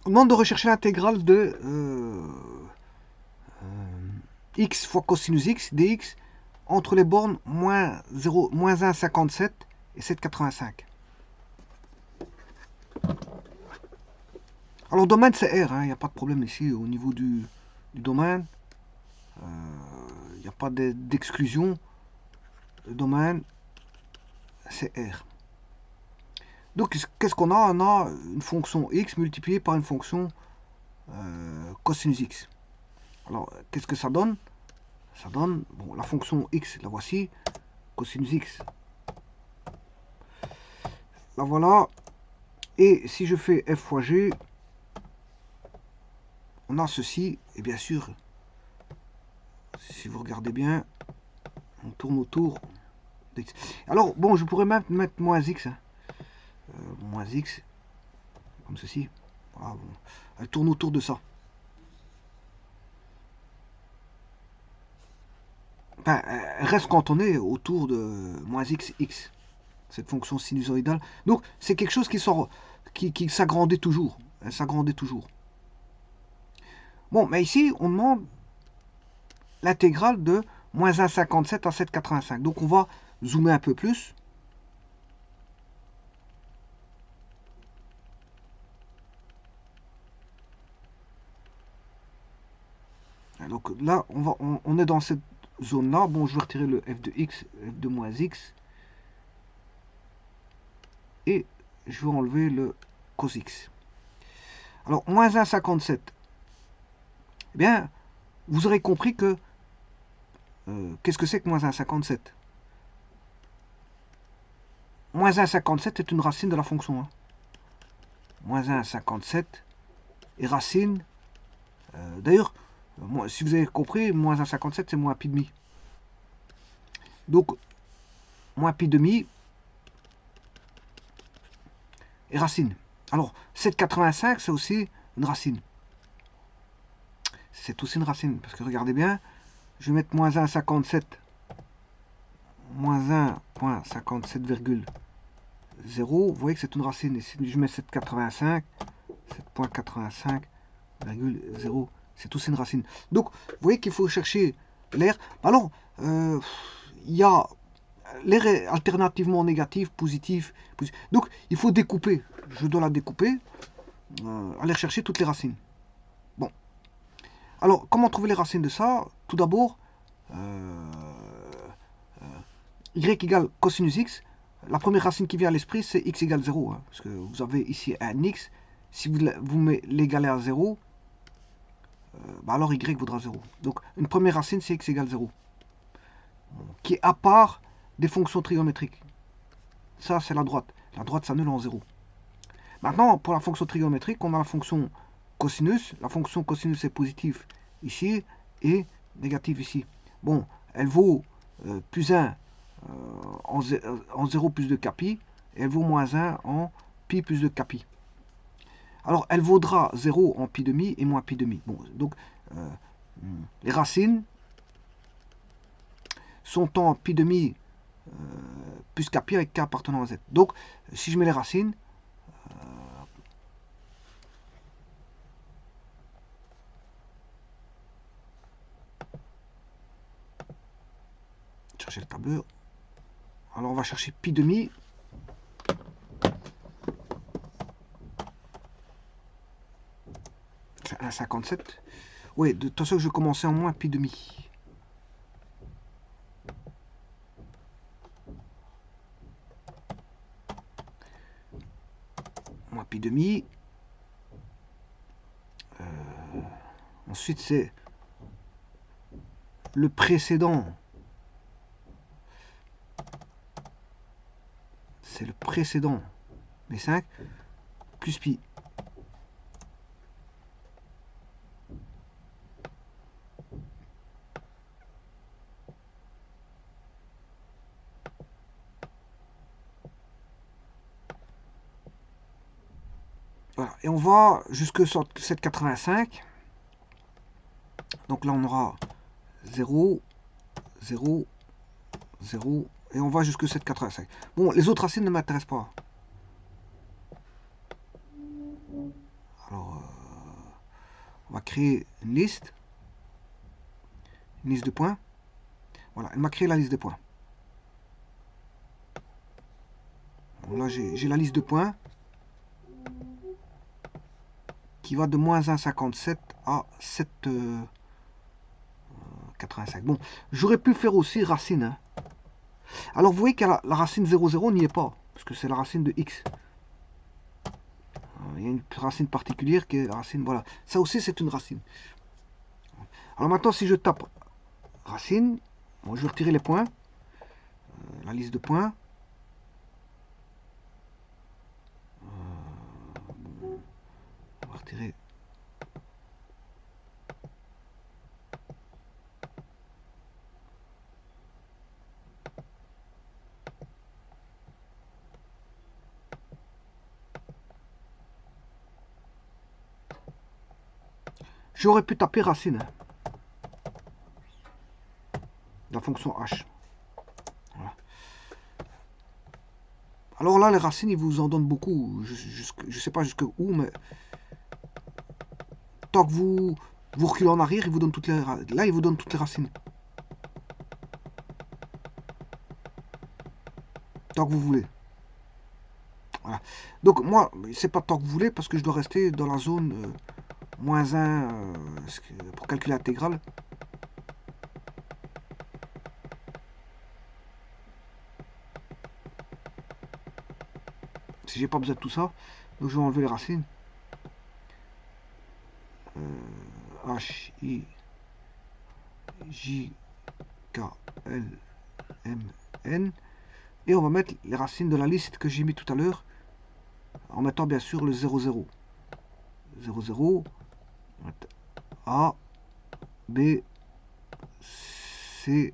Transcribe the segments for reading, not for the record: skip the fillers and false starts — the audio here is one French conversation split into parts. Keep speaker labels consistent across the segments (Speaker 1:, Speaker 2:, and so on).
Speaker 1: On demande de rechercher l'intégrale de x fois cosinus x dx entre les bornes moins 1,57 et 7,85. Alors, le domaine, c'est R, il n'y a pas de problème ici au niveau du domaine. Il n'y a pas d'exclusion. Le domaine, c'est R. Donc, qu'est-ce qu'on a? On a une fonction x multipliée par une fonction cosinus x. Alors, qu'est-ce que ça donne? Ça donne, bon, la fonction x, la voici, cosinus x, la voilà. Et si je fais f fois g, on a ceci, et bien sûr, si vous regardez bien, on tourne autour d'x. Alors, bon, je pourrais même mettre moins x, moins x, comme ceci. Voilà, bon. Elle tourne autour de ça. Enfin, elle reste cantonnée autour de moins x, x, cette fonction sinusoïdale. Donc, c'est quelque chose qui sort, qui s'agrandit toujours. Elle s'agrandit toujours. Bon, mais ici, on demande l'intégrale de moins 1,57 à 7,85. Donc, on va zoomer un peu plus. Donc là, on est dans cette zone-là. Bon, je vais retirer le f de x, f de moins x. Et je vais enlever le cos x. Alors, moins 1,57. Eh bien, vous aurez compris que qu'est-ce que c'est que moins 1,57? Moins 1,57 est une racine de la fonction 1. Moins 1,57 est racine. D'ailleurs, si vous avez compris, moins 1,57 c'est moins pi demi. Donc, moins pi demi est racine. Alors, 7,85 c'est aussi une racine. C'est aussi une racine, parce que regardez bien, je vais mettre moins 1,57, moins 1,57,0, vous voyez que c'est une racine, et si je mets 7,85, 7,85,0, c'est aussi une racine. Donc, vous voyez qu'il faut chercher l'air. Alors, il y a l'air est alternativement négatif, positif, positif. Donc, il faut découper. Je dois la découper, aller chercher toutes les racines. Bon. Alors, comment trouver les racines de ça? Tout d'abord, y égale cosinus x. La première racine qui vient à l'esprit, c'est x égale 0. Hein, parce que vous avez ici un x. Si vous l'égalez à 0, bah alors y vaudra 0. Donc, une première racine, c'est x égale 0. Qui est à part des fonctions trigonométriques. Ça, c'est la droite. La droite s'annule en 0. Maintenant, pour la fonction trigonométrique, on a la fonction cosinus. La fonction cosinus est positive ici et négative ici. Bon, elle vaut plus 1 en 0 plus de capi, et elle vaut moins 1 en pi plus de capi. Alors, elle vaudra 0 en pi demi et moins pi demi. Bon, donc, les racines sont en pi demi plus capi avec k appartenant à z. Donc, si je mets les racines, chercher le tableur. Alors, on va chercher pi demi. C'est 1,57. Oui, de toute façon, je vais commencer en moins pi demi. Moins pi demi. Ensuite, c'est le précédent. C'est le précédent. Mais 5 plus pi. Voilà. Et on va jusque 7,85. Donc là, on aura 0, 0, 0. Et on va jusque 7,85. Bon, les autres racines ne m'intéressent pas. Alors, On va créer une liste de points. Voilà, elle m'a créé la liste de points. Bon, là, j'ai la liste de points qui va de moins 1,57 à 7,85. Bon, j'aurais pu faire aussi racine. Hein. Alors, vous voyez que la racine 0,0 n'y est pas, parce que c'est la racine de x. Il y a une racine particulière qui est la racine, voilà. Ça aussi, c'est une racine. Alors maintenant, si je tape racine, bon, je vais retirer les points, la liste de points. On va retirer. J'aurais pu taper racine. Hein. La fonction h. Voilà. Alors là, les racines, ils vous en donnent beaucoup. Je sais pas jusqu'où, mais tant que vous reculez en arrière, ils vous donnent toutes les, là, ils vous donnent toutes les racines. Tant que vous voulez. Voilà. Donc moi, c'est pas tant que vous voulez, parce que je dois rester dans la zone moins 1 pour calculer l'intégrale. Si j'ai pas besoin de tout ça, donc je vais enlever les racines. H, I, J, K, L, M, N. Et on va mettre les racines de la liste que j'ai mis tout à l'heure, en mettant bien sûr le 0, 0. 0, 0, A, B, C,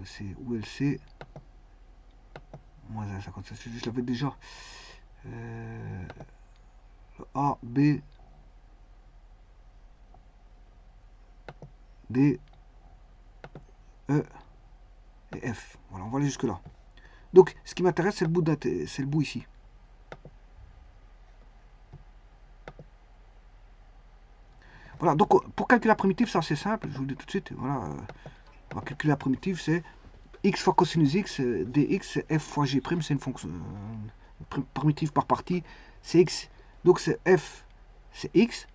Speaker 1: C, où elle C, moins 1,57, je l'avais déjà. A, B, D, E et F. Voilà, on va aller jusque là. Donc, ce qui m'intéresse, c'est le bout ici. Voilà, donc pour calculer la primitive, c'est assez simple, je vous le dis tout de suite. Voilà, on va calculer la primitive, c'est x fois cosinus x, dx, c'est f fois g', c'est une fonction primitive par partie, c'est x. Donc c'est f, c'est x,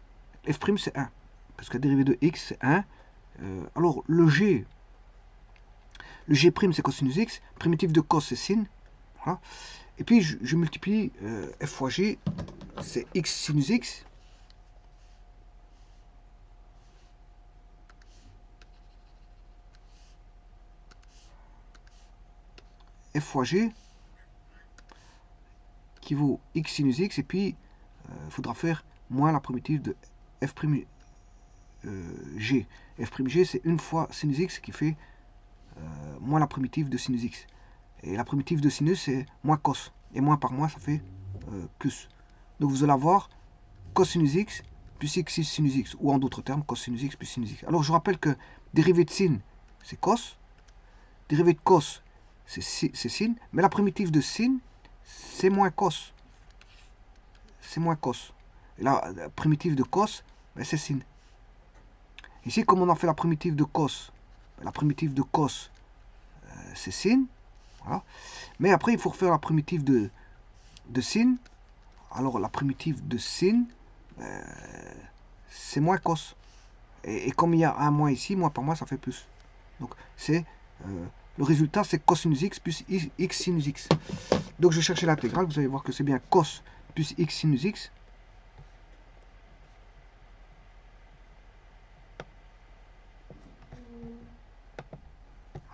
Speaker 1: f' c'est 1. Parce que la dérivée de x, c'est 1. Alors le g c'est cosinus x, primitive de cos, c'est sin. Voilà. Et puis je multiplie f fois g, c'est x sinus x. F fois g qui vaut x sinus x, et puis il faudra faire moins la primitive de f' g. f' g, c'est une fois sinus x qui fait moins la primitive de sinus x. Et la primitive de sinus, c'est moins cos. Et moins par moins, ça fait plus. Donc vous allez avoir cosinus x plus x sinus x. Ou en d'autres termes, cosinus x plus sinus x. Alors je rappelle que dérivée de sin, c'est cos. Dérivée de cos, c'est sin. Mais la primitive de sin, c'est moins cos. C'est moins cos. Et la primitive de cos, ben, c'est sin. Ici, comme on a fait la primitive de cos, la primitive de cos, c'est sin. Voilà. Mais après, il faut refaire la primitive de sin. Alors, la primitive de sin, c'est moins cos. Et comme il y a un moins ici, moins par moins, ça fait plus. Donc, c'est le résultat, c'est cosinus x plus x sinus x. Donc, je vais chercher l'intégrale. Vous allez voir que c'est bien cos plus x sinus x.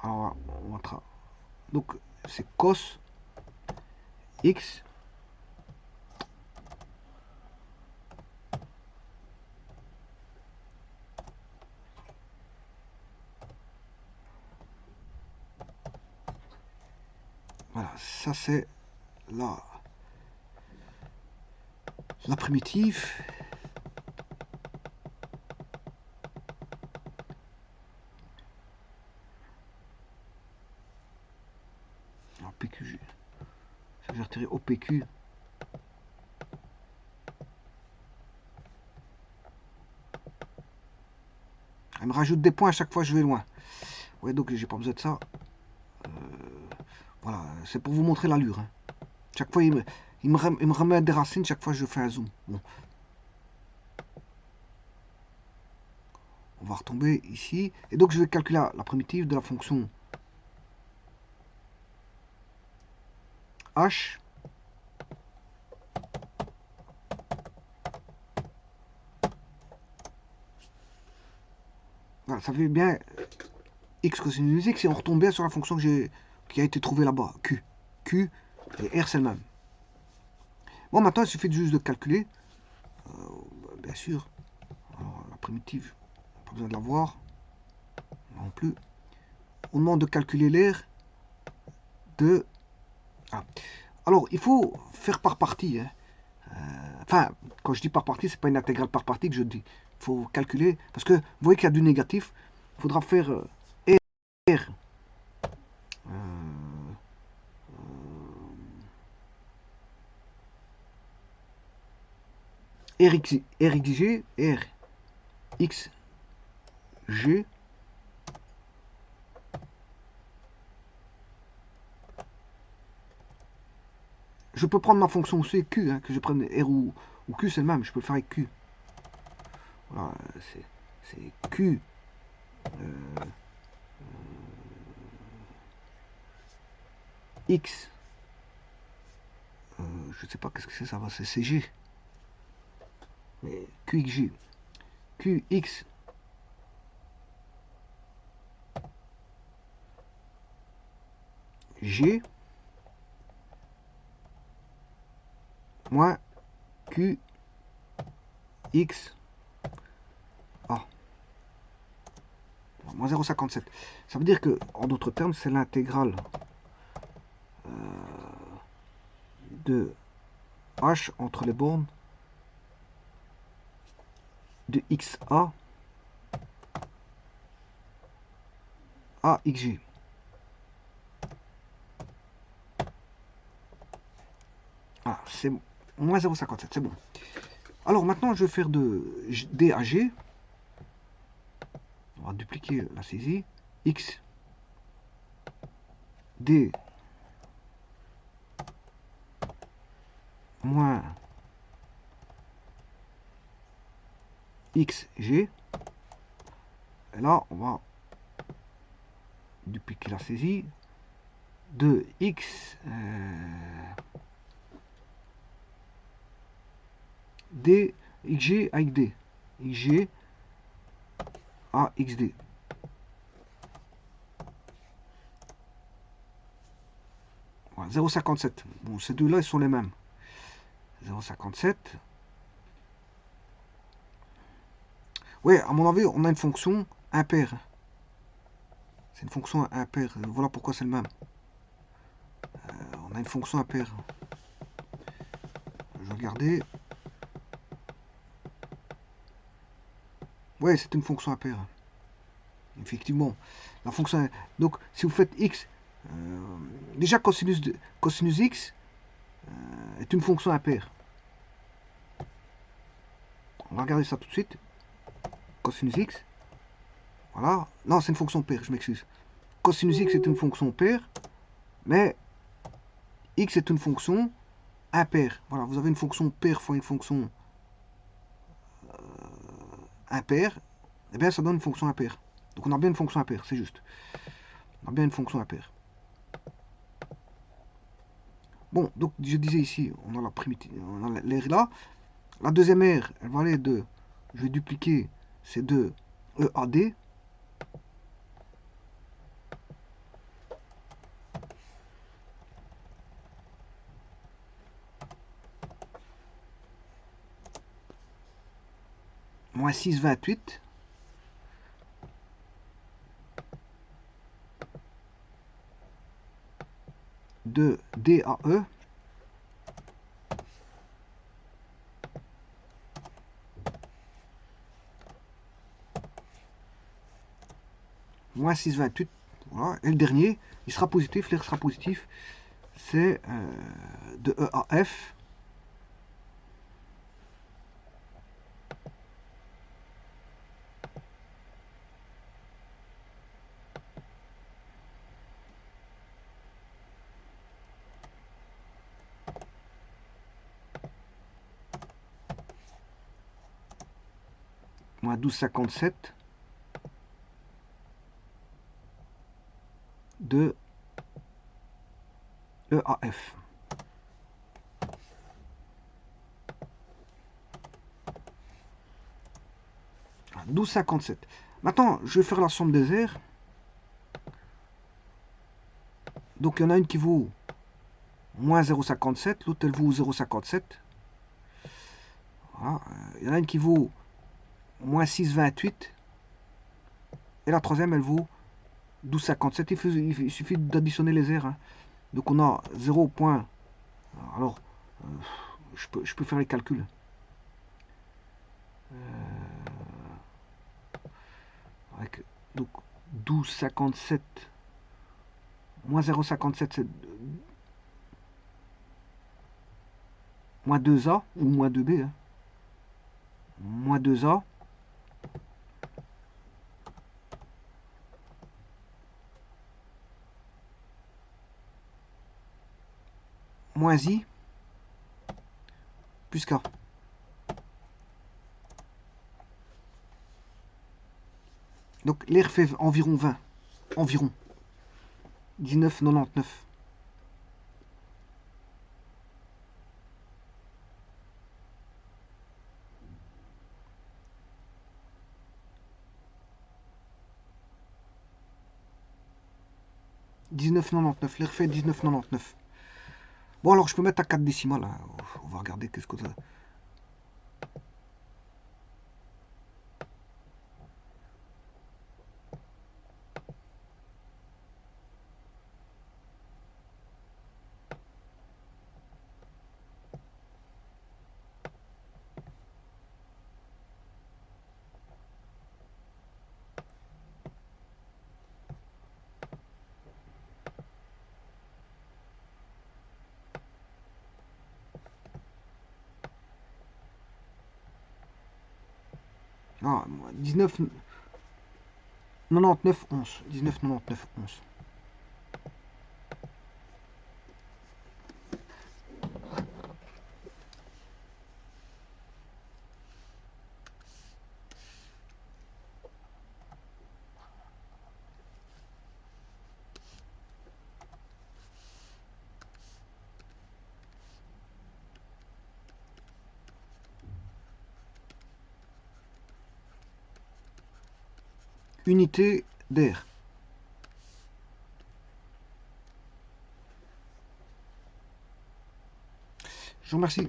Speaker 1: Alors, on va donc, c'est cos x voilà, ça c'est la primitive. Alors, PQG, ça veut dire retirer OPQ. Elle me rajoute des points à chaque fois que je vais loin. Ouais, donc j'ai pas besoin de ça. Voilà, c'est pour vous montrer l'allure. Hein. Chaque fois, il me remet des racines chaque fois que je fais un zoom. Bon. On va retomber ici. Et donc, je vais calculer la primitive de la fonction h. Voilà, ça fait bien x cosinus x et on retombe bien sur la fonction qui a été trouvée là-bas, q. Q et r c'est le même. Bon, maintenant il suffit juste de calculer. Bien sûr. Alors, la primitive, pas besoin de la voir. Non plus. On demande de calculer l'air de... Ah. Alors, il faut faire par partie. Hein. Enfin, quand je dis par partie, c'est pas une intégrale par partie que je dis. Il faut calculer. Parce que vous voyez qu'il y a du négatif. Il faudra faire R. RXG, RXG, je peux prendre ma fonction aussi Q, hein, que je prenne R ou Q, c'est le même, je peux le faire avec Q. Voilà, c'est Q. X. Je sais pas qu'est-ce que c'est, ça va, c'est CG. Mais QXG. QX. G. Moins Q. X. A. Moins 0,57. Ça veut dire que, en d'autres termes, c'est l'intégrale de H entre les bornes de XA à XG. Ah, c'est moins 0,57, c'est bon. Alors maintenant, je vais faire de D à G. On va dupliquer la saisie. X, D, moins XG. Et là, on va dupliquer la saisie de X D, XG avec D. XG à XD. Voilà, 0,57. Bon, ces deux-là, ils sont les mêmes. 0,57. Ouais, à mon avis, on a une fonction impaire. C'est une fonction impaire. Voilà pourquoi c'est le même. On a une fonction impaire. Je vais regarder. Ouais, c'est une fonction impaire. Effectivement. La fonction. Donc, si vous faites x, déjà cosinus x est une fonction impaire. On va regarder ça tout de suite. Cosinus x. Voilà. Non, c'est une fonction paire, je m'excuse. Cosinus x est une fonction paire, mais x est une fonction impaire. Voilà, vous avez une fonction paire fois une fonction impaire, et bien ça donne une fonction impaire. Donc on a bien une fonction impaire, c'est juste. On a bien une fonction impaire. Bon, donc je disais ici, on a la primitive, on a l'air là. La deuxième aire, elle va aller de, je vais dupliquer ces deux EAD. Moins 6,28. De D à E. Moins 6,28. Voilà. Et le dernier, il sera positif, l'air sera positif. C'est de E à F. à 12,57 de EAF. Voilà, 12,57. Maintenant, je vais faire la somme des aires. Donc, il y en a une qui vaut moins 0,57, l'autre elle vaut 0,57. Voilà. Il y en a une qui vaut moins 6,28 et la troisième elle vaut 12,57. Il suffit d'additionner les aires. Hein. Donc on a 0. Alors, je peux faire les calculs. Avec, donc 12,57 moins 0,57 c'est moins 2A ou moins 2B. Hein. Moins 2A. Moins I plus K. Donc l'air fait environ 20. Environ. 19,99. L'air fait 19,99. Bon alors je peux mettre à 4 décimales. Hein. On va regarder qu'est-ce que ça... Ah, 19,99,11. 19,99,11. Unité d'air. Je vous remercie.